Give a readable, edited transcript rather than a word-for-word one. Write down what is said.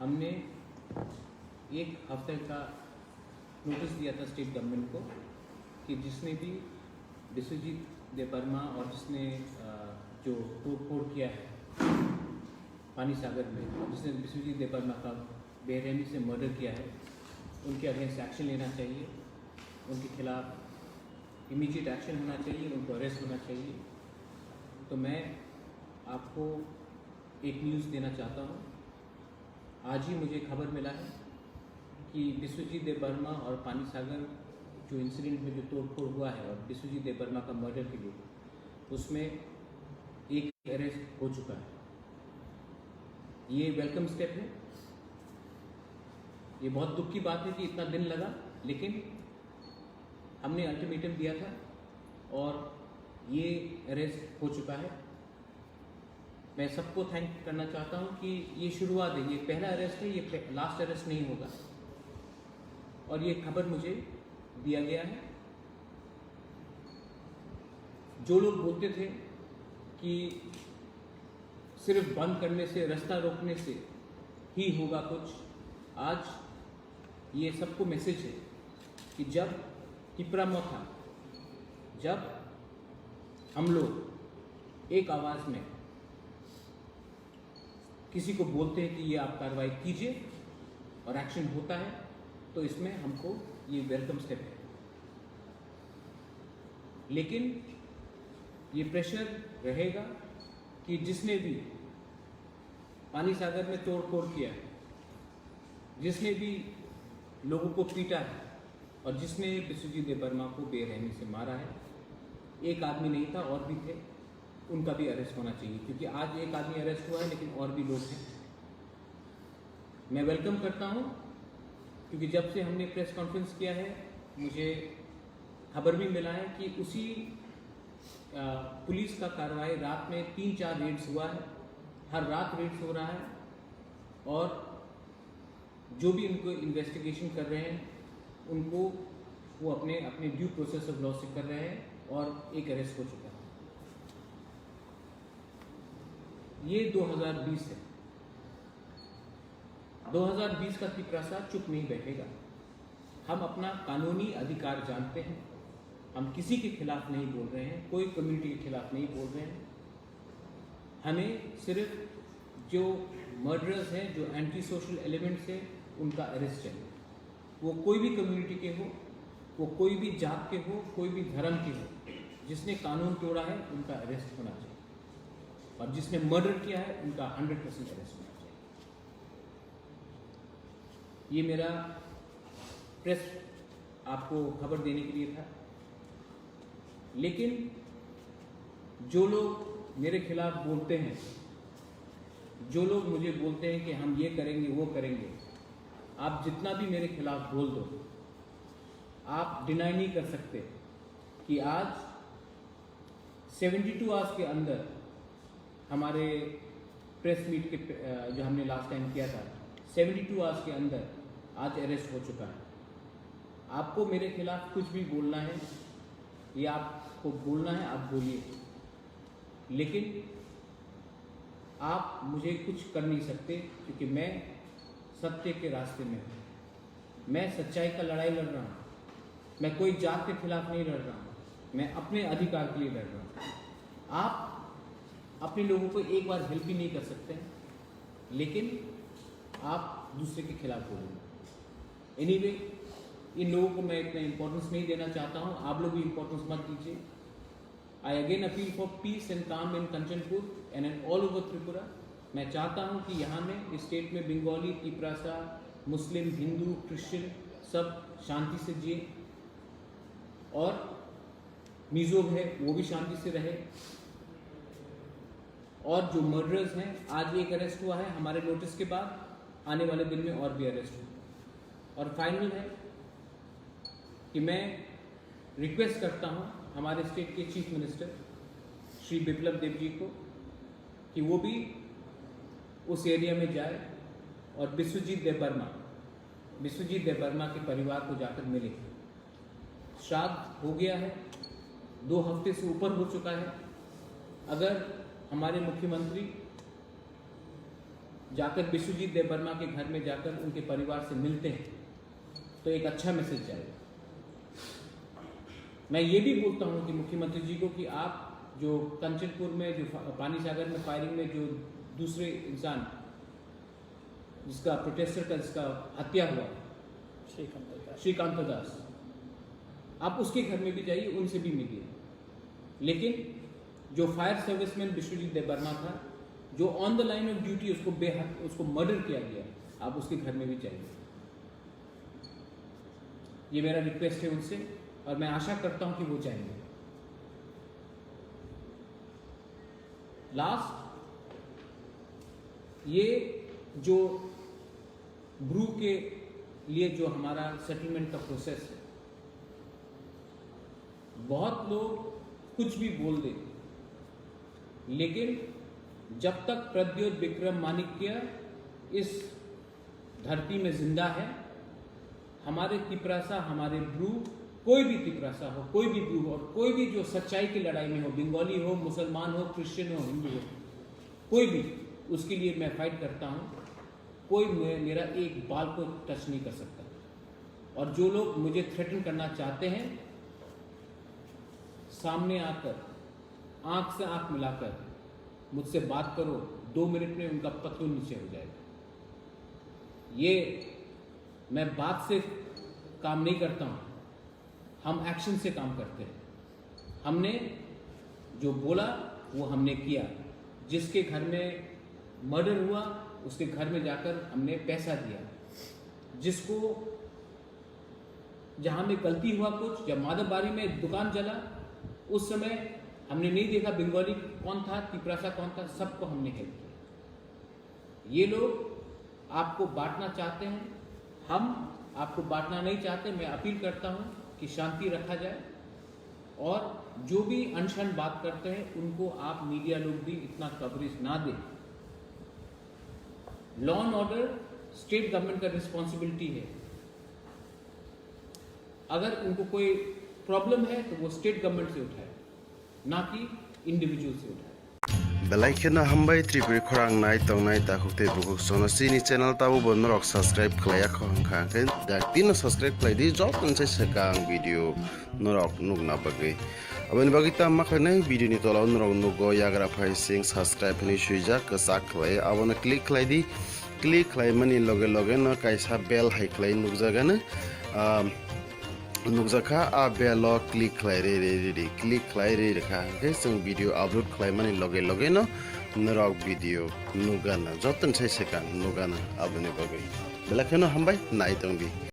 हमने एक हफ्ते का नोटिस दिया था स्टेट गवर्नमेंट को कि जिसने भी विश्वजीत देबबर्मा और जिसने जो तोड़फोड़ किया है पानी सागर में, जिसने विश्वजीत देबबर्मा का बेरहमी से मर्डर किया है, उनके अगेंस्ट एक्शन लेना चाहिए, उनके खिलाफ इमीडिएट एक्शन होना चाहिए, उनको अरेस्ट होना चाहिए। तो मैं आपको एक न्यूज़ देना चाहता हूँ। आज ही मुझे खबर मिला है कि विश्वजीत देबबर्मा और पानी सागर जो इंसिडेंट में जो तोड़फोड़ हुआ है और विश्वजीत देबबर्मा का मर्डर के लिए, उसमें एक अरेस्ट हो चुका है। ये वेलकम स्टेप है। ये बहुत दुख की बात है कि इतना दिन लगा, लेकिन हमने अल्टीमेटम दिया था और ये अरेस्ट हो चुका है। मैं सबको थैंक करना चाहता हूँ कि ये शुरुआत है, ये पहला अरेस्ट है, ये लास्ट अरेस्ट नहीं होगा। और ये खबर मुझे दिया गया है। जो लोग बोलते थे कि सिर्फ बंद करने से, रास्ता रोकने से ही होगा कुछ, आज ये सबको मैसेज है कि जब तिपरामो था, जब हम लोग एक आवाज़ में किसी को बोलते हैं कि ये आप कार्रवाई कीजिए और एक्शन होता है, तो इसमें हमको ये वेलकम स्टेप है। लेकिन ये प्रेशर रहेगा कि जिसने भी पानी सागर में तोड़फोड़ किया है, जिसने भी लोगों को पीटा है और जिसने विश्वजीत देबबर्मा को बेरहमी से मारा है, एक आदमी नहीं था, और भी थे, उनका भी अरेस्ट होना चाहिए। क्योंकि आज एक आदमी अरेस्ट हुआ है, लेकिन और भी लोग हैं। मैं वेलकम करता हूं, क्योंकि जब से हमने प्रेस कॉन्फ्रेंस किया है, मुझे खबर भी मिला है कि उसी पुलिस का कार्रवाई रात में 3-4 रेड्स हुआ है, हर रात रेड्स हो रहा है, और जो भी उनको इन्वेस्टिगेशन कर रहे हैं उनको वो अपने अपने ड्यू प्रोसेस ऑफ लॉ से कर रहे हैं, और एक अरेस्ट हो चुका है। ये 2020 है। 2020 का तिपरासा चुप नहीं बैठेगा। हम अपना कानूनी अधिकार जानते हैं। हम किसी के खिलाफ नहीं बोल रहे हैं, कोई कम्युनिटी के खिलाफ नहीं बोल रहे हैं। हमें सिर्फ जो मर्डरर्स हैं, जो एंटी सोशल एलिमेंट्स हैं, उनका अरेस्ट चाहिए। वो कोई भी कम्युनिटी के हो, वो कोई भी जात के हो, कोई भी धर्म के हो, जिसने कानून तोड़ा है उनका अरेस्ट होना चाहिए, और जिसने मर्डर किया है उनका 100% अरेस्ट होना चाहिए। ये मेरा प्रेस आपको खबर देने के लिए था। लेकिन जो लोग मेरे खिलाफ बोलते हैं, जो लोग मुझे बोलते हैं कि हम ये करेंगे वो करेंगे, आप जितना भी मेरे खिलाफ बोल दो, आप डिनाई नहीं कर सकते कि आज 72 आवर्स के अंदर हमारे प्रेस मीट के जो हमने लास्ट टाइम किया था, 72 आवर्स के अंदर आज अरेस्ट हो चुका है। आपको मेरे खिलाफ कुछ भी बोलना है, या आपको बोलना है, आप बोलिए, लेकिन आप मुझे कुछ कर नहीं सकते, क्योंकि मैं सत्य के रास्ते में हूँ। मैं सच्चाई का लड़ाई लड़ रहा हूँ। मैं कोई जात के खिलाफ नहीं लड़ रहा हूँ, मैं अपने अधिकार के लिए लड़ रहा हूँ। आप अपने लोगों को एक बार हेल्प भी नहीं कर सकते हैं, लेकिन आप दूसरे के खिलाफ बोलेंगे। एनीवे, इन लोगों को मैं इतना इम्पोर्टेंस नहीं देना चाहता हूँ। आप लोग भी इम्पोर्टेंस मत दीजिए। I again appeal for peace and calm in Kanchanpur and in all over Tripura. मैं चाहता हूँ कि यहाँ में इस स्टेट में बंगाली, तिपरासा, मुस्लिम, हिंदू, क्रिश्चियन सब शांति से जिए, और मिजो है वो भी शांति से रहे। और जो मर्डरर्स हैं, आज एक अरेस्ट हुआ है, हमारे नोटिस के बाद आने वाले दिन में और भी अरेस्ट हो। और फाइनल है कि मैं रिक्वेस्ट करता हूं हमारे स्टेट के चीफ मिनिस्टर श्री बिप्लब देब जी को कि वो भी उस एरिया में जाए और विश्वजीत देबबर्मा के परिवार को जाकर मिले। श्राद्ध हो गया है, 2 हफ्ते से ऊपर हो चुका है। अगर हमारे मुख्यमंत्री जाकर विश्वजीत देवबर्मा के घर में जाकर उनके परिवार से मिलते हैं तो एक अच्छा मैसेज जाएगा। मैं ये भी बोलता हूँ कि मुख्यमंत्री जी को कि आप जो कंचनपुर में, जो पानी सागर में फायरिंग में जो दूसरे इंसान जिसका प्रोटेस्टर का जिसका हत्या हुआ, श्रीकांत दास, आप उसके घर में भी जाइए, उनसे भी मिलिए। लेकिन जो फायर सर्विसमैन विश्वजीत देवबर्मा था, जो on the line of duty उसको मर्डर किया गया, आप उसके घर में भी जाइए। ये मेरा रिक्वेस्ट है उनसे और मैं आशा करता हूं कि वो जाएंगे। लास्ट, ये जो ब्रू के लिए जो हमारा सेटलमेंट का प्रोसेस है, बहुत लोग कुछ भी बोल दे, लेकिन जब तक प्रद्योत विक्रम माणिक्य इस धरती में जिंदा है, हमारे तिपरासा, हमारे ब्रू, कोई भी तिपरासा हो, कोई भी ब्रू हो, और कोई भी जो सच्चाई की लड़ाई में हो, बंगाली हो, मुसलमान हो, क्रिश्चियन हो, हिंदू हो, कोई भी, उसके लिए मैं फाइट करता हूं। कोई मेरा एक बाल को टच नहीं कर सकता। और जो लोग मुझे थ्रेटन करना चाहते हैं, सामने आकर आंख से आंख मिलाकर मुझसे बात करो, 2 मिनट में उनका पत्थर नीचे हो जाएगा। ये मैं बात से काम नहीं करता हूं, हम एक्शन से काम करते हैं। हमने जो बोला वो हमने किया। जिसके घर में मर्डर हुआ उसके घर में जाकर हमने पैसा दिया। जिसको जहां में गलती हुआ कुछ, जब माधवबारी में दुकान जला उस समय हमने नहीं देखा बंगाली कौन था, तिपरासा कौन था, सबको हमने हेल्प किया। ये लोग आपको बांटना चाहते हैं, हम आपको बांटना नहीं चाहते। मैं अपील करता हूं कि शांति रखा जाए और जो भी अनशन बात करते हैं उनको आप मीडिया लोग भी इतना कवरेज ना दें। Law and order state government का रिस्पॉन्सिबिलिटी है। अगर उनको कोई प्रॉब्लम है तो वो स्टेट गवर्नमेंट से उठाए, ना कि इंडिविजुअल से उठाए। बेलाइखना हमबाय त्रिपुरी खरांग नाय तंगनाय ताखुते बुकुक सोनो सिनी चैनल ताबो बनरक सब्सक्राइब खलाया खंखाखै दातिनो सब्सक्राइब खलायदि जब मोनसे सेकां भिडियो नरक नुगना बगै अबनि बगै ता माखनै भिडियोनि तलाव नरक नुगो याग्रा फाइसिं सब्सक्राइब नि सुइजा कसाक खलाय अबनो क्लिक खलायदि क्लिक खलायमनि लगे लगे न कायसा बेल हाय खलाय नुगजागानो नुकजाखा आ बेल क्लिक खलाय रे क्लिक खलाय रे रेखा के जों भिडियो अपलोड खलायमानि लगे लगे न नरक भिडियो नुगाना जतन से सेकां नुगाना अबनि बगै बेलाखनो हमबाय नाय तंबि।